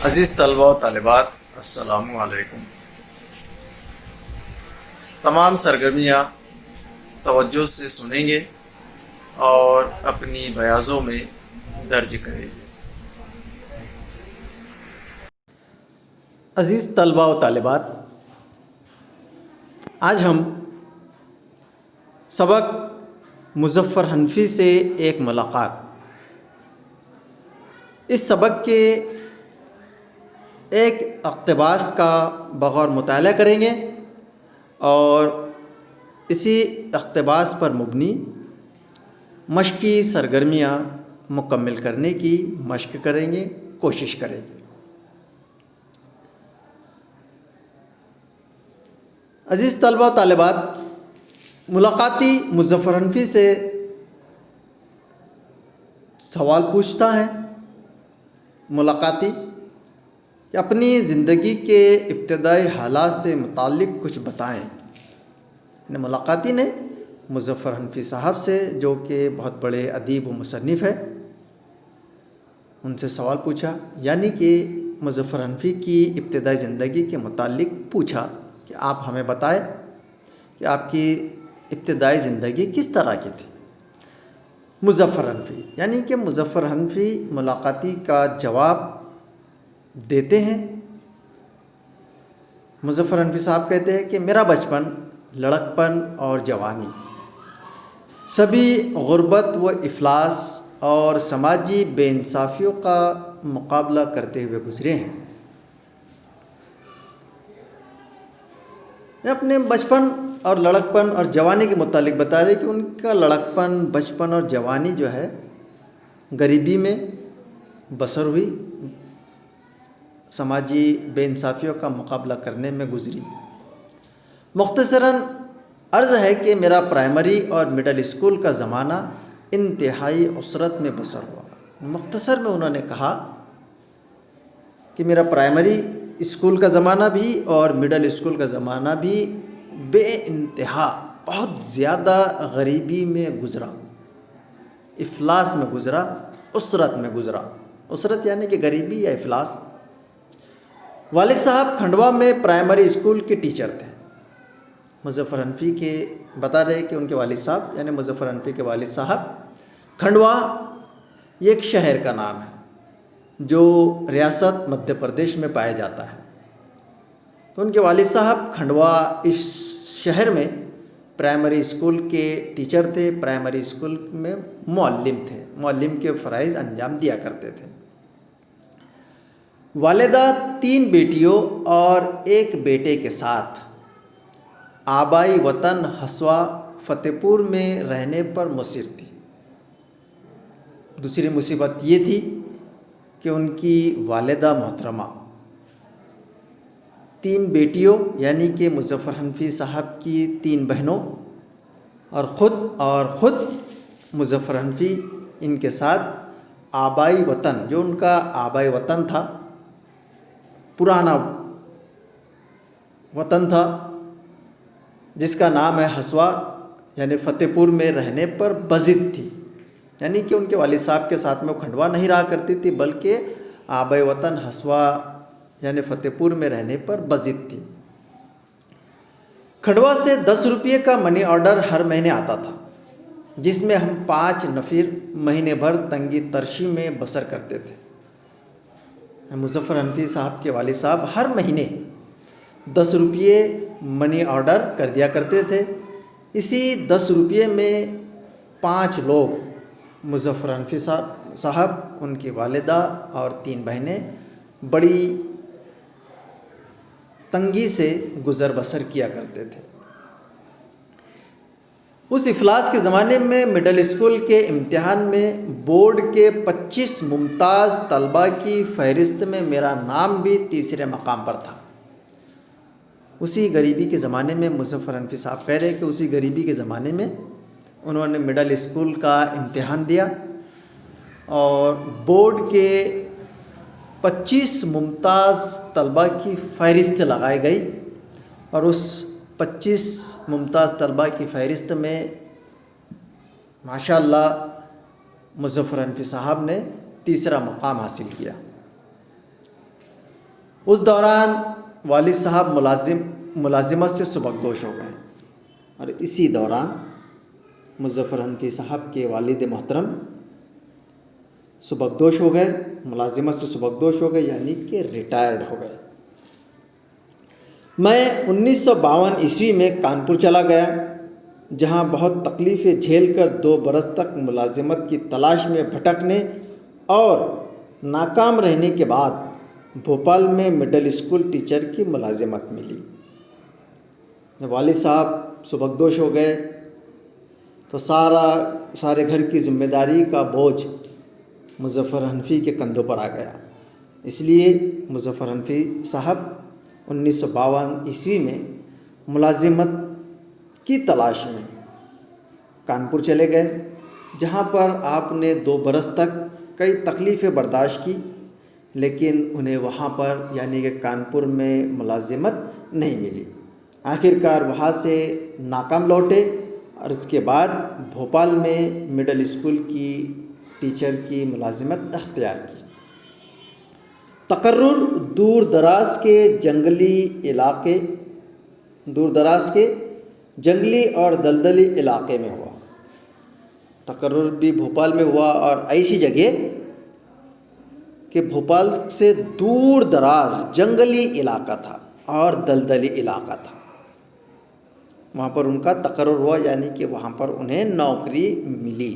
عزیز طلبہ و طالبات، السلام علیکم۔ تمام سرگرمیاں توجہ سے سنیں گے اور اپنی بیاضوں میں درج کریں گے۔ عزیز طلبہ و طالبات، آج ہم سبق مظفر حنفی سے ایک ملاقات، اس سبق کے ایک اقتباس کا بغور مطالعہ کریں گے اور اسی اقتباس پر مبنی مشقی سرگرمیاں مکمل کرنے کی مشق کریں گے، کوشش کریں گے۔ عزیز طلبہ و طالبات، ملاقاتی مظفر حنفی سے سوال پوچھتا ہے ملاقاتی کہ اپنی زندگی کے ابتدائی حالات سے متعلق کچھ بتائیں۔ ملاقاتی نے مظفر حنفی صاحب سے، جو کہ بہت بڑے ادیب و مصنف ہے، ان سے سوال پوچھا، یعنی کہ مظفر حنفی کی ابتدائی زندگی کے متعلق پوچھا کہ آپ ہمیں بتائیں کہ آپ کی ابتدائی زندگی کس طرح کی تھی۔ مظفر حنفی یعنی کہ مظفر حنفی ملاقاتی کا جواب دیتے ہیں۔ مظفر حنفی صاحب کہتے ہیں کہ میرا بچپن، لڑکپن اور جوانی سبھی غربت و افلاس اور سماجی بے انصافیوں کا مقابلہ کرتے ہوئے گزرے ہیں۔ اپنے بچپن اور لڑکپن اور جوانی کے متعلق بتا رہے کہ ان کا لڑکپن، بچپن اور جوانی جو ہے غریبی میں بسر ہوئی، سماجی بے انصافیوں کا مقابلہ کرنے میں گزری۔ مختصراً عرض ہے کہ میرا پرائمری اور مڈل اسکول کا زمانہ انتہائی عسرت میں بسر ہوا۔ مختصر میں انہوں نے کہا کہ میرا پرائمری اسکول کا زمانہ بھی اور مڈل اسکول کا زمانہ بھی بے انتہا، بہت زیادہ غریبی میں گزرا، افلاس میں گزرا، عسرت میں گزرا۔ عسرت یعنی کہ غریبی یا افلاس۔ والد صاحب کھنڈوا میں پرائمری اسکول کے ٹیچر تھے۔ مظفر حنفی کے بتا رہے کہ ان کے والد صاحب یعنی مظفر حنفی کے والد صاحب، کھنڈوا یہ ایک شہر کا نام ہے جو ریاست مدھیہ پردیش میں پایا جاتا ہے۔ تو ان کے والد صاحب کھنڈوا اس شہر میں پرائمری اسکول کے ٹیچر تھے، پرائمری اسکول میں معلم تھے، معلم کے فرائض انجام دیا کرتے تھے۔ والدہ 3 بیٹیوں اور 1 بیٹے کے ساتھ آبائی وطن ہسوا فتح پور میں رہنے پر مصر تھی۔ دوسری مصیبت یہ تھی کہ ان کی والدہ محترمہ 3 بیٹیوں یعنی کہ مظفر حنفی صاحب کی 3 بہنوں اور خود مظفر حنفی ان کے ساتھ آبائی وطن، جو ان کا آبائی وطن تھا، پرانا وطن تھا جس کا نام ہے ہسوا، یعنی فتح پور میں رہنے پر بضد تھی۔ یعنی کہ ان کے والد صاحب کے ساتھ میں وہ کھنڈوا نہیں رہا کرتی تھی، بلکہ آبائی وطن ہسوا یعنی فتح پور میں رہنے پر بضد تھی۔ کھنڈوا سے 10 روپے کا منی آرڈر ہر مہینے آتا تھا، جس میں ہم 5 نفر مہینے بھر تنگی ترشی میں بسر کرتے تھے۔ مظفر حنفی صاحب کے والد صاحب ہر مہینے 10 روپے منی آرڈر کر دیا کرتے تھے۔ اسی 10 روپے میں 5 لوگ، مظفر حنفی صاحب، ان کی والدہ اور 3 بہنیں، بڑی تنگی سے گزر بسر کیا کرتے تھے۔ اس افلاس کے زمانے میں مڈل اسکول کے امتحان میں بورڈ کے 25 ممتاز طلباء کی فہرست میں میرا نام بھی تیسرے مقام پر تھا۔ اسی غریبی کے زمانے میں مظفر حنفی صاحب کہہ رہے کہ اسی غریبی کے زمانے میں انہوں نے مڈل اسکول کا امتحان دیا اور بورڈ کے 25 ممتاز طلباء کی فہرست لگائی گئی، اور اس 25 ممتاز طلباء کی فہرست میں ماشاءاللہ مظفر حنفی صاحب نے تیسرا مقام حاصل کیا۔ اس دوران والد صاحب ملازمت سے سبکدوش ہو گئے، اور اسی دوران مظفر حنفی صاحب کے والد محترم سبکدوش ہو گئے، ملازمت سے سبکدوش ہو گئے، یعنی کہ ریٹائرڈ ہو گئے۔ میں 1952 عیسوی میں کانپور چلا گیا، جہاں بہت تکلیفیں جھیل کر 2 برس تک ملازمت کی تلاش میں بھٹکنے اور ناکام رہنے کے بعد بھوپال میں مڈل اسکول ٹیچر کی ملازمت ملی۔ جب والد صاحب سبکدوش ہو گئے تو سارے گھر کی ذمہ داری کا بوجھ مظفر حنفی کے کندھوں پر آ گیا۔ اس لیے مظفر حنفی صاحب 1952 عیسوی میں ملازمت کی تلاش میں کانپور چلے گئے، جہاں پر آپ نے 2 برس تک کئی تکلیفیں برداشت کی، لیکن انہیں وہاں پر یعنی کہ کانپور میں ملازمت نہیں ملی۔ آخر کار وہاں سے ناکام لوٹے اور اس کے بعد بھوپال میں مڈل اسکول کی ٹیچر کی ملازمت اختیار کی۔ تقرر دور دراز کے جنگلی اور دلدلی علاقے میں ہوا۔ تقرر بھی بھوپال میں ہوا، اور ایسی جگہ کہ بھوپال سے دور دراز جنگلی علاقہ تھا اور دلدلی علاقہ تھا، وہاں پر ان کا تقرر ہوا، یعنی کہ وہاں پر انہیں نوکری ملی۔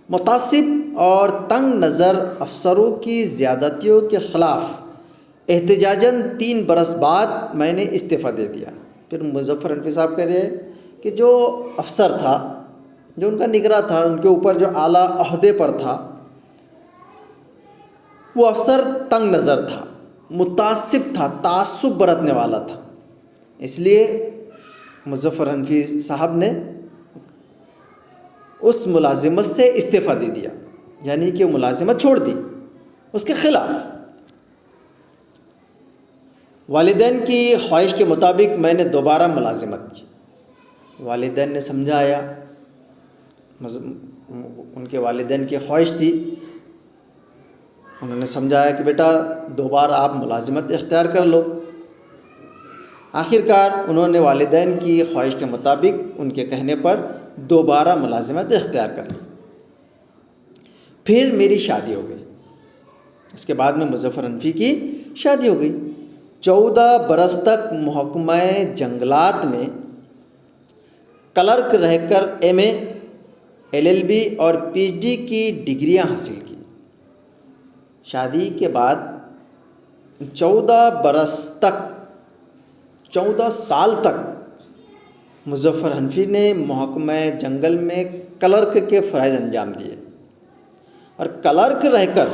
متعصب اور تنگ نظر افسروں کی زیادتیوں کے خلاف احتجاجاً 3 برس بعد میں نے استعفیٰ دے دیا۔ پھر مظفر حنفی صاحب کہہ رہے ہیں کہ جو افسر تھا، جو ان کا نگراں تھا، ان کے اوپر جو اعلیٰ عہدے پر تھا، وہ افسر تنگ نظر تھا، متعصب تھا، تعصب برتنے والا تھا۔ اس لیے مظفر حنفی صاحب نے اس ملازمت سے استعفیٰ دے دیا، یعنی کہ ملازمت چھوڑ دی اس کے خلاف۔ والدین کی خواہش کے مطابق میں نے دوبارہ ملازمت کی۔ والدین نے سمجھایا، ان کے والدین کی خواہش تھی، انہوں نے سمجھایا کہ بیٹا دوبارہ آپ ملازمت اختیار کر لو۔ آخر کار انہوں نے والدین کی خواہش کے مطابق ان کے کہنے پر دوبارہ ملازمت اختیار کر لی۔ پھر میری شادی ہو گئی۔ اس کے بعد میں مظفر حنفی کی شادی ہو گئی۔ 14 برس تک محکمہ جنگلات میں کلرک رہ کر ایم اے، LLB اور PhD کی ڈگریاں حاصل کی۔ شادی کے بعد 14 سال تک مظفر حنفی نے محکمہ جنگل میں کلرک کے فرائض انجام دیے، اور کلرک رہ کر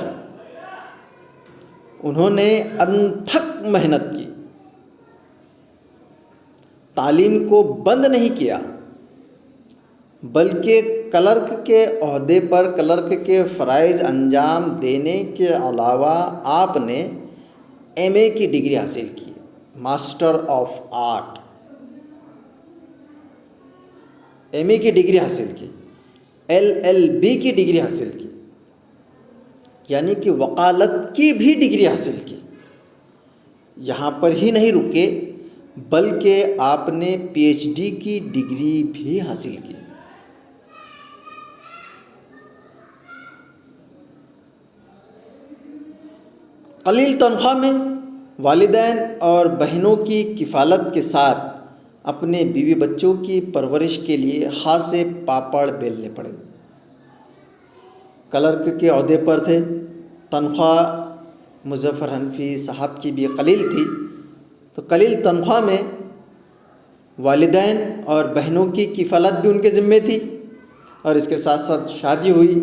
انہوں نے انتھک محنت کی، تعلیم کو بند نہیں کیا، بلکہ کلرک کے عہدے پر کلرک کے فرائض انجام دینے کے علاوہ آپ نے MA کی ڈگری حاصل کی، ماسٹر آف آرٹ، MA کی ڈگری حاصل کی، LLB کی ڈگری حاصل کی، یعنی کہ وکالت کی بھی ڈگری حاصل کی۔ یہاں پر ہی نہیں رکے، بلکہ آپ نے PhD کی ڈگری بھی حاصل کی۔ قلیل تنخواہ میں والدین اور بہنوں کی کفالت کے ساتھ اپنے بیوی بچوں کی پرورش کے لیے خاصے پاپڑ بیلنے پڑے۔ کلرک کے عہدے پر تھے، تنخواہ مظفر حنفی صاحب کی بھی قلیل تھی، تو قلیل تنخواہ میں والدین اور بہنوں کی کفالت بھی ان کے ذمے تھی، اور اس کے ساتھ ساتھ شادی ہوئی۔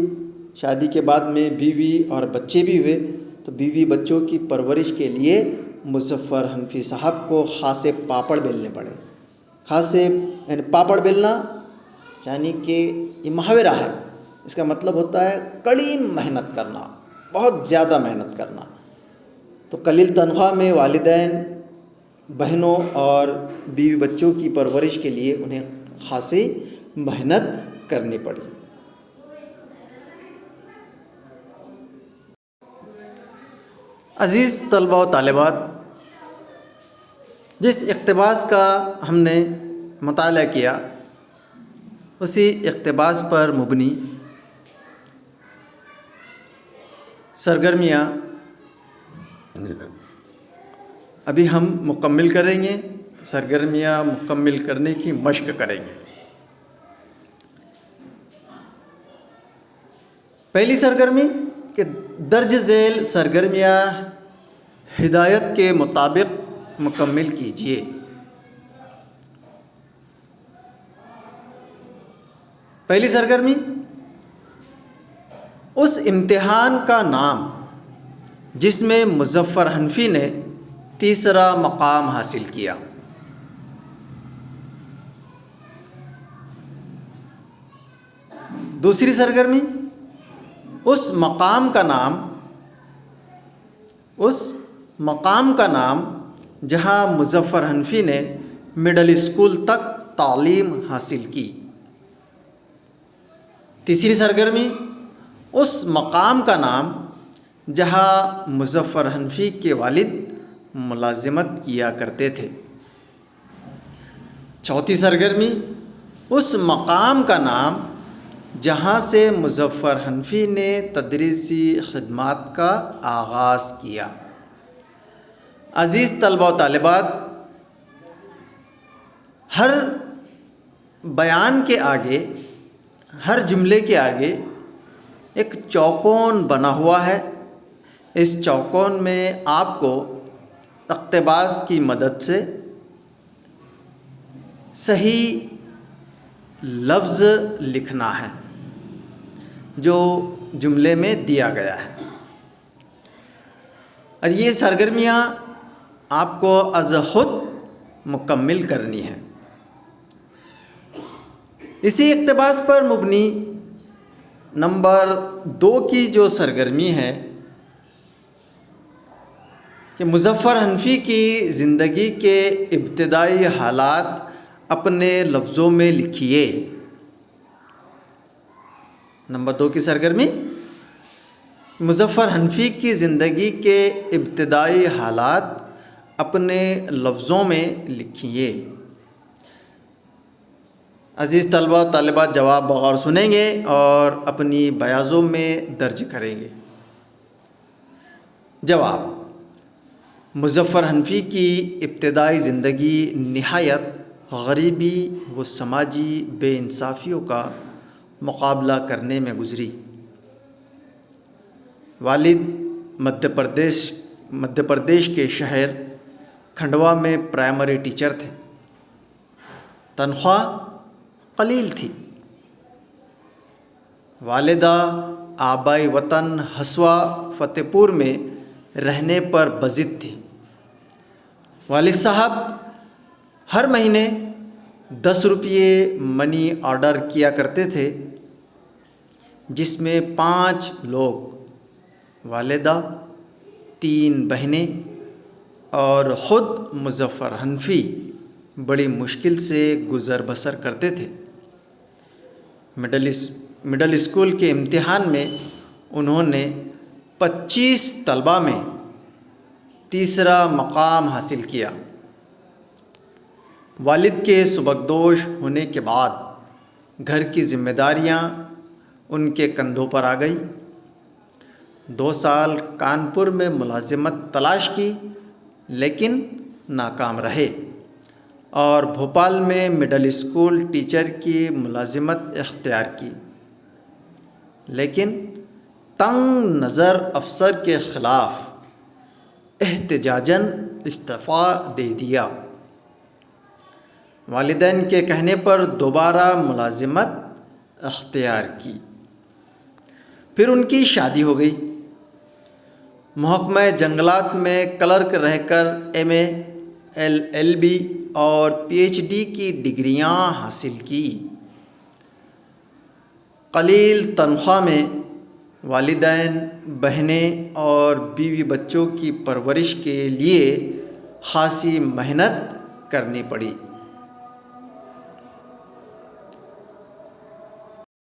شادی کے بعد میں بیوی اور بچے بھی ہوئے، تو بیوی بچوں کی پرورش کے لیے مظفر حنفی صاحب کو خاصے پاپڑ بیلنے پڑے۔ خاصے یعنی پاپڑ بیلنا یعنی کہ یہ محاورہ ہے، اس کا مطلب ہوتا ہے کڑی محنت کرنا، بہت زیادہ محنت کرنا۔ تو قلیل تنخواہ میں والدین، بہنوں اور بیوی بچوں کی پرورش کے لیے انہیں خاصی محنت کرنی پڑی۔ عزیز طلبہ و طالبات، جس اقتباس کا ہم نے مطالعہ کیا اسی اقتباس پر مبنی سرگرمیاں ابھی ہم مکمل کریں گے، سرگرمیاں مکمل کرنے کی مشق کریں گے۔ پہلی سرگرمی کہ درج ذیل سرگرمیاں ہدایت کے مطابق مکمل کیجیے۔ پہلی سرگرمی، اس امتحان کا نام جس میں مظفر حنفی نے تیسرا مقام حاصل کیا۔ دوسری سرگرمی، اس مقام کا نام جہاں مظفر حنفی نے مڈل اسکول تک تعلیم حاصل کی۔ تیسری سرگرمی، اس مقام کا نام جہاں مظفر حنفی کے والد ملازمت کیا کرتے تھے۔ چوتھی سرگرمی، اس مقام کا نام جہاں سے مظفر حنفی نے تدریسی خدمات کا آغاز کیا۔ عزیز طلبہ و طالبات، ہر بیان کے آگے، ہر جملے کے آگے ایک چوکون بنا ہوا ہے۔ اس چوکون میں آپ کو اقتباس کی مدد سے صحیح لفظ لکھنا ہے جو جملے میں دیا گیا ہے، اور یہ سرگرمیاں آپ کو از خود مکمل کرنی ہے۔ اسی اقتباس پر مبنی نمبر 2 کی جو سرگرمی ہے کہ مظفر حنفی کی زندگی کے ابتدائی حالات اپنے لفظوں میں لکھیے۔ نمبر 2 کی سرگرمی، مظفر حنفی کی زندگی کے ابتدائی حالات اپنے لفظوں میں لکھیے۔ عزیز طلبہ طالبات جواب بغور سنیں گے اور اپنی بیاضوں میں درج کریں گے۔ جواب: مظفر حنفی کی ابتدائی زندگی نہایت غریبی و سماجی بے انصافیوں کا مقابلہ کرنے میں گزری۔ والد مدھیہ پردیش کے شہر کھنڈوا میں پرائمری ٹیچر تھے۔ تنخواہ قلیل تھی۔ والدہ آبائی وطن ہسوا فتح پور میں رہنے پر بضد تھی۔ والد صاحب ہر مہینے 10 روپے منی آرڈر کیا کرتے تھے، جس میں 5 لوگ، والدہ، 3 بہنیں اور خود مظفر حنفی بڑی مشکل سے گزر بسر کرتے تھے۔ مڈل اسکول کے امتحان میں انہوں نے 25 طلبہ میں تیسرا مقام حاصل کیا۔ والد کے سبکدوش ہونے کے بعد گھر کی ذمہ داریاں ان کے کندھوں پر آ گئی۔ 2 سال کانپور میں ملازمت تلاش کی لیکن ناکام رہے، اور بھوپال میں مڈل اسکول ٹیچر کی ملازمت اختیار کی، لیکن تنگ نظر افسر کے خلاف احتجاجاً استعفیٰ دے دیا۔ والدین کے کہنے پر دوبارہ ملازمت اختیار کی۔ پھر ان کی شادی ہو گئی۔ محکمہ جنگلات میں کلرک رہ کر MA LLB اور PhD کی ڈگریاں حاصل کی۔ قلیل تنخواہ میں والدین، بہنیں اور بیوی بچوں کی پرورش کے لیے خاصی محنت کرنی پڑی۔